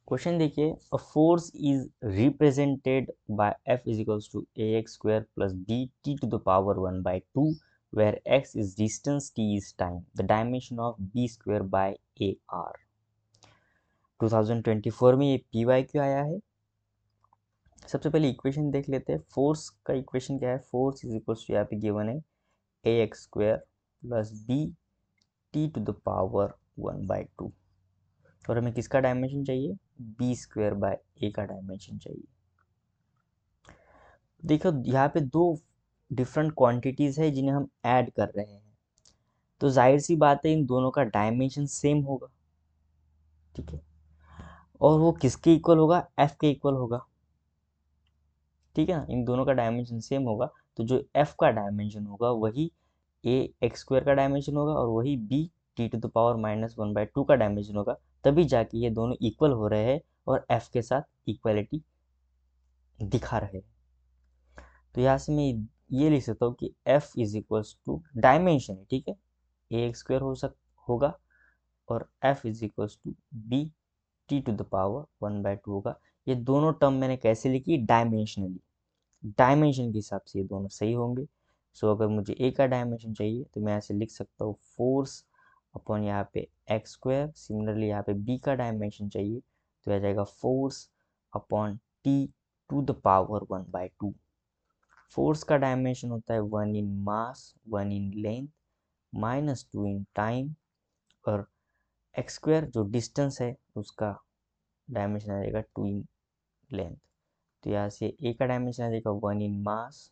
Question देखिए, a force is represented by F is equals to a x square plus b t to the power 1/2 where x is distance t is time, the dimension of b square by a r. 2024 में ये P Y Q आया है। सबसे पहले equation देख लेते हैं। Force का इक्वेशन क्या है? फोर्स इज इक्वल्स टू यहाँ पे गिवन है a x square plus b t to the power 1/2 और हमें किसका डायमेंशन चाहिए? बी स्क्वायर बाय ए का डायमेंशन चाहिए। देखो यहाँ पे दो डिफरेंट क्वांटिटीज है जिन्हें हम ऐड कर रहे हैं, तो जाहिर सी बात है इन दोनों का डायमेंशन सेम होगा, ठीक है। और वो किसके इक्वल होगा? एफ के इक्वल होगा, ठीक है ना। इन दोनों का डायमेंशन सेम होगा, तो जो एफ का डायमेंशन होगा वही ए एक्स स्क्वायर का डायमेंशन होगा और वही b t to the power -1/2 का डायमेंशन होगा। तभी जाके ये दोनों इक्वल हो रहे हैं और एफ के साथ इक्वलिटी दिखा रहे हैं। तो यहाँ से मैं ये लिख सकता हूँ कि F is equals to dimension है, ठीक है, ए एक्स स्क्वायर होगा और F is equals to b t to the power 1/2 होगा। ये दोनों टर्म मैंने कैसे लिखी? डायमेंशनली, डायमेंशन के हिसाब से ये दोनों सही होंगे। सो अगर मुझे ए का डायमेंशन चाहिए तो मैं ऐसे लिख सकता हूँ फोर्स अपॉन यहाँ पे एक्स स्क्वायर। सिमिलरली यहाँ पे बी का डायमेंशन चाहिए तो आ जाएगा force upon t to the power 1/2। Force का डायमेंशन होता है 1 in mass 1 in length -2 in time, और एक्स स्क्वायर जो डिस्टेंस है उसका डायमेंशन आ जाएगा 2 इन लेंथ। तो यहाँ से ए का डायमेंशन आ जाएगा 1 in mass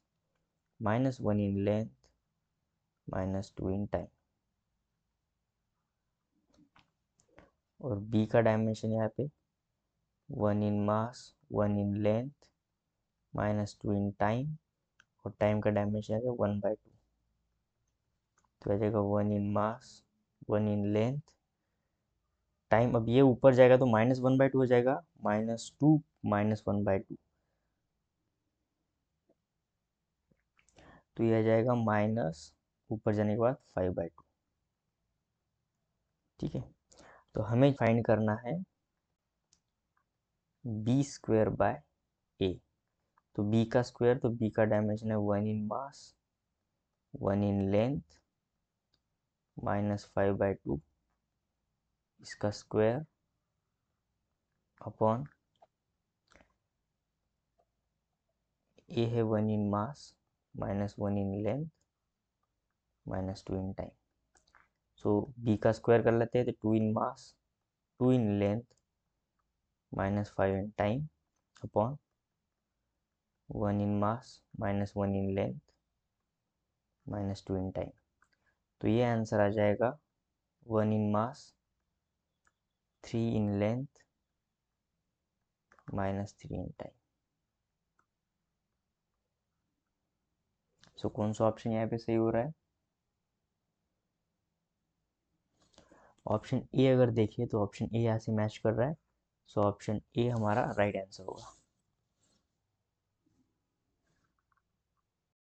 -1 in length -2 in time, और बी का डायमेंशन यहाँ पे 1 in mass 1 in length -2 in time, और टाइम का डायमेंशन आ जाएगा 1/2। तो आ जाएगा 1 in mass 1 in length time. अब ये ऊपर जाएगा तो -1/2 हो जाएगा, -2 -1/2, तो ये आ जाएगा माइनस ऊपर जाने के बाद 5/2, ठीक है। तो हमें फाइंड करना है बी स्क्वायर बाय ए। तो बी का स्क्वायर, तो बी का डायमेंशन है 1 इन मास 1 इन लेंथ -5/2, इसका स्क्वायर अपॉन ए है 1 in mass -1 in length -2 in time. So b का स्क्वायर कर लेते हैं तो 2 in mass 2 in length -5 in time upon 1 in mass -1 in length -2 in time. तो ये आंसर आ जाएगा 1 in mass 3 in length -3 in time. सो कौन सा ऑप्शन यहाँ पे सही हो रहा है? ऑप्शन ए अगर देखिए तो ऑप्शन ए यहाँ से मैच कर रहा है, सो ऑप्शन ए हमारा राइट आंसर होगा।